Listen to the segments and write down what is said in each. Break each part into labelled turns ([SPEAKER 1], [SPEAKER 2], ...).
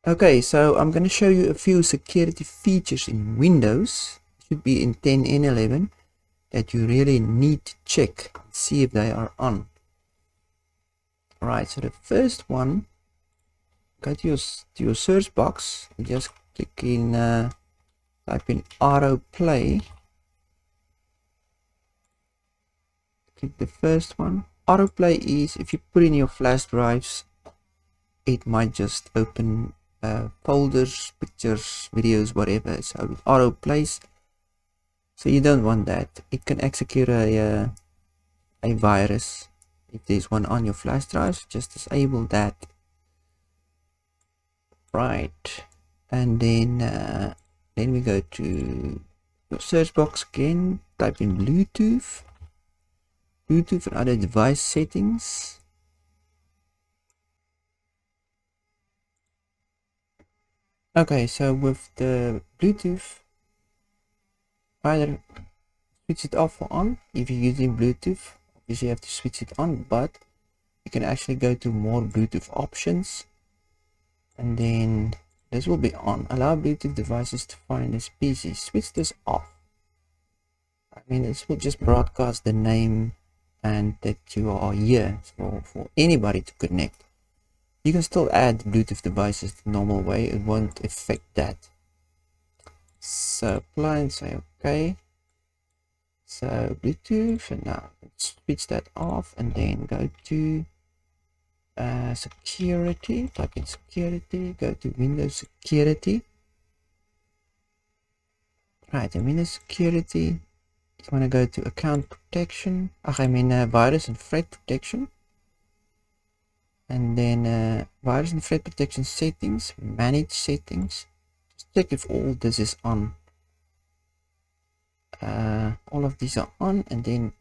[SPEAKER 1] Okay, so I'm going to show you a few security features in Windows. It should be in 10 and 11 that you really need to check and see if they are on. Alright, so the first one, go to your search box and just click in, type in Autoplay. Click the first one. Autoplay is if you put in your flash drives, it might just open folders, pictures, videos, whatever. So it autoplays. So you don't want that. It can execute a virus. If there's one on your flash drives, just disable that. Right, and then we go to your search box again. Type in Bluetooth and other device settings. Okay, so with the Bluetooth, either switch it off or on. If you're using Bluetooth, obviously you have to switch it on, but you can actually go to more Bluetooth options, and then this will be on. Allow Bluetooth devices to find this PC. Switch this off. I mean, this will just broadcast the name and that you are here for anybody to connect. You can still add Bluetooth devices the normal way. It won't affect that. So apply and say okay. So Bluetooth, and now let's switch that off and then go to security. Type in security, go to Windows security. Right, in Windows security, you want to go to account protection. Virus and threat protection. And then virus and threat protection settings, manage settings. Just check if all this is on. All of these are on, and then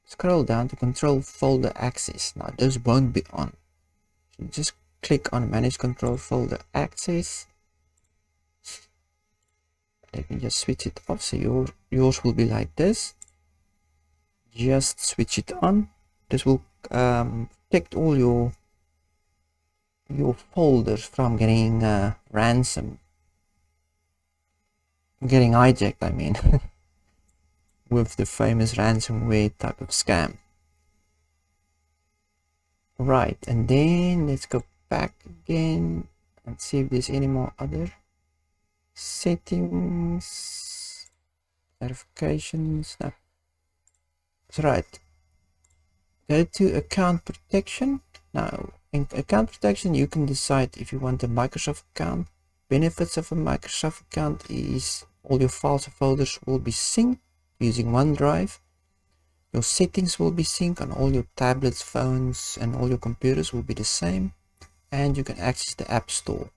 [SPEAKER 1] scroll down to control folder access. Now those won't be on. So just click on manage control folder access. Let me just switch it off, so yours will be like this. Just switch it on. This will protect all your folders from getting getting hijacked, I mean, with the famous ransomware type of scam. Right, and then let's go back again and see if there's any more other settings, verifications. No. That's right. Go to account protection. Now, in account protection, you can decide if you want a Microsoft account. Benefits of a Microsoft account is all your files and folders will be synced using OneDrive. Your settings will be synced on all your tablets, phones, and all your computers will be the same. And you can access the App Store.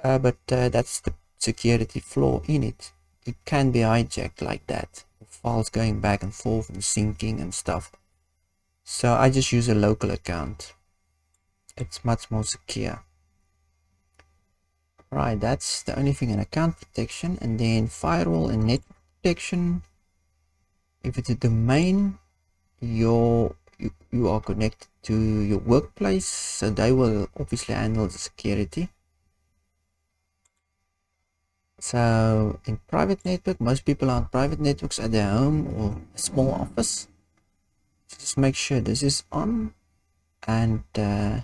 [SPEAKER 1] But that's the security flaw in it. It can be hijacked like that. The files going back and forth and syncing and stuff. So I just use a local account. It's much more secure. Right, that's the only thing in account protection. And then firewall and network protection. If it's a domain, you are connected to your workplace, so they will obviously handle the security. So in private network, most people are on private networks at their home or a small office. So just make sure this is on, and yeah,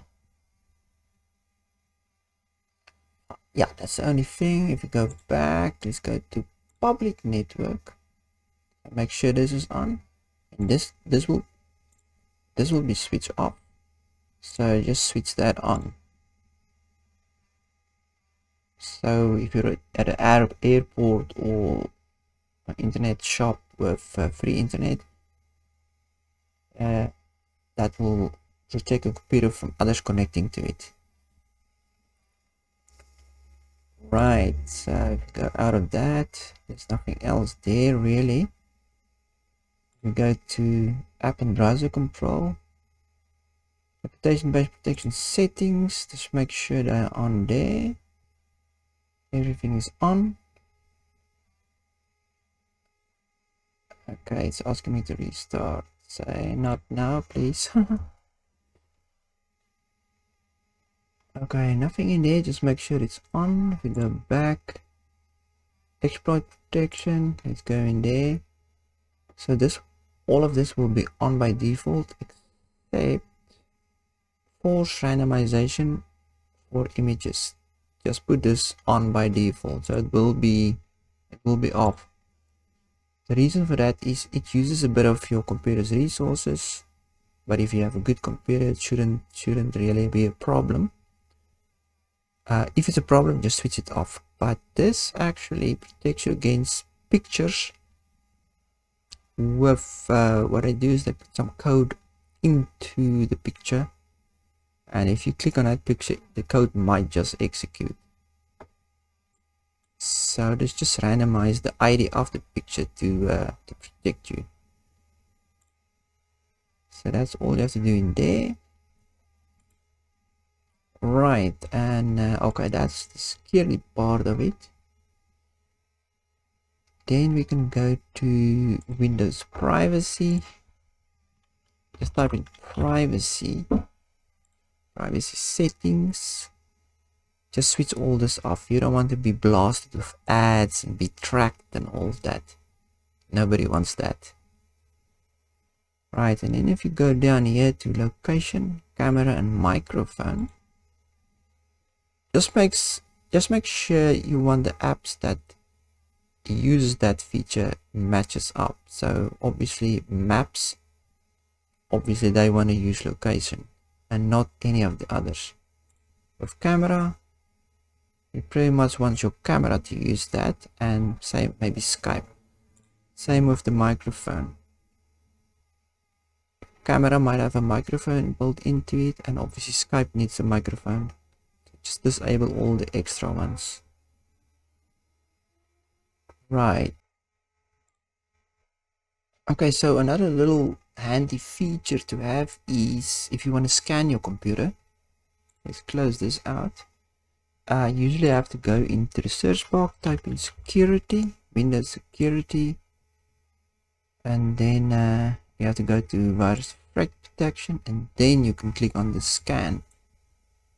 [SPEAKER 1] that's the only thing. If you go back, let's go to public network. Make sure this is on, and this will be switched off. So just switch that on. So if you're at an airport or an internet shop with free internet, that will protect your computer from others connecting to it. Right, so if you go out of that, there's nothing else there really. We go to app and browser control, reputation-based protection settings. Just make sure they're on there. Everything is on. Okay, it's asking me to restart. Say not now, please. Okay, nothing in there, just make sure it's on. If we go back, exploit protection, let's go in there. So this, all of this will be on by default, except force randomization for images. Just put this on by default, so it will be off. The reason for that is it uses a bit of your computer's resources, but if you have a good computer, it shouldn't really be a problem. If it's a problem, just switch it off. But this actually protects you against pictures with what I do is I put some code into the picture, and if you click on that picture, the code might just execute. So let's just randomize the ID of the picture to protect you. So that's all you have to do in there. Right, and okay, that's the scary part of it. Then we can go to Windows privacy. Just type in privacy settings. Just switch all this off. You don't want to be blasted with ads and be tracked and all of that. Nobody wants that. Right, and then if you go down here to location, camera and microphone, just make sure you want the apps that use that feature matches up. So obviously maps, obviously they want to use location and not any of the others. With camera, you pretty much want your camera to use that, and say maybe Skype. Same with the microphone. Camera might have a microphone built into it, and obviously Skype needs a microphone. Just disable all the extra ones. Right. Okay, so another little handy feature to have is if you want to scan your computer. Let's close this out. Usually I have to go into the search box, type in security, Windows security, and then you have to go to virus threat protection, and then you can click on the scan.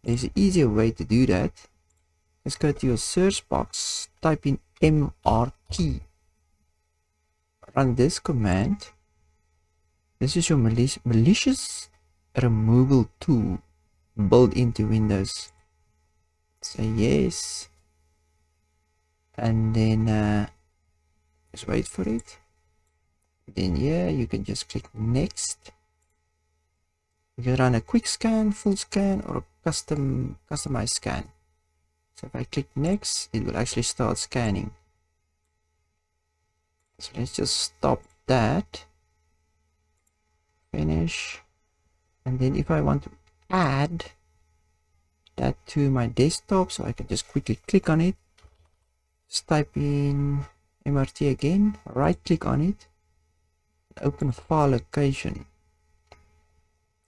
[SPEAKER 1] There's an easier way to do that. Let's go to your search box, type in MRT, run this command. This is your malicious removal tool built into Windows. Say yes, and then just wait for it. Then you can just click next. You can run a quick scan, full scan, or a customized scan. So if I click next, it will actually start scanning. So let's just stop that, finish, and then if I want to add that to my desktop, so I can just quickly click on it, just type in MRT again, right click on it, open file location,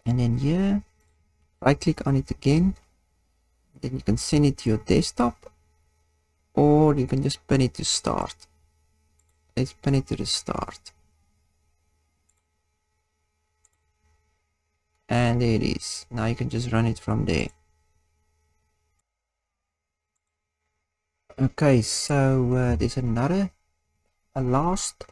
[SPEAKER 1] and then here right click on it again. Then you can send it to your desktop, or you can just pin it to start. Let's pin it to the start, and there it is. Now you can just run it from there. Okay, so there's a last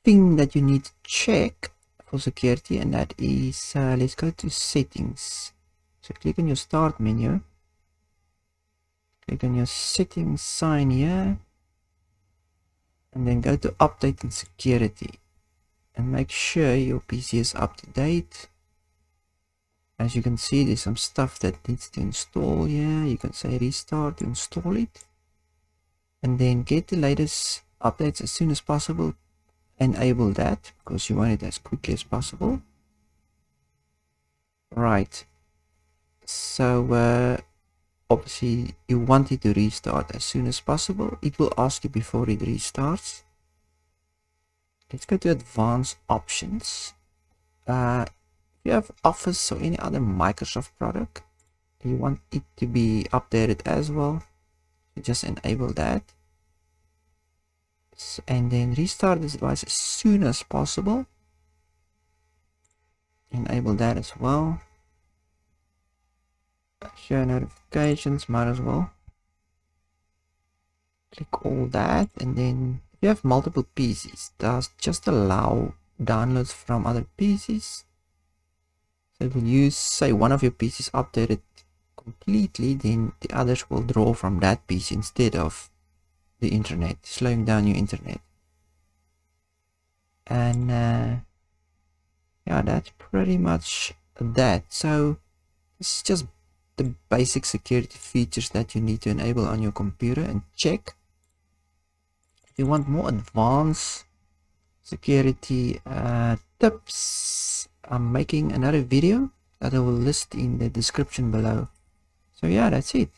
[SPEAKER 1] thing that you need to check for security, and that is let's go to settings. So click on your start menu, click on your settings sign here, and then go to update and security, and make sure your PC is up to date. As you can see, there's some stuff that needs to install here. You can say restart to install it, and then get the latest updates as soon as possible. Enable that because you want it as quickly as possible. Right, so obviously you want it to restart as soon as possible. It will ask you before it restarts. Let's go to advanced options. If you have Office or any other Microsoft product, you want it to be updated as well, you just enable that. And then restart this device as soon as possible. Enable that as well. show notifications, might as well click all that. And then if you have multiple PCs, does just allow downloads from other PCs. So if you use, say, one of your PCs updated completely, then the others will draw from that PC instead of the internet, slowing down your internet. And yeah, that's pretty much that. So this is just the basic security features that you need to enable on your computer and check. If you want more advanced security tips, I'm making another video that I will list in the description below. So yeah, that's it.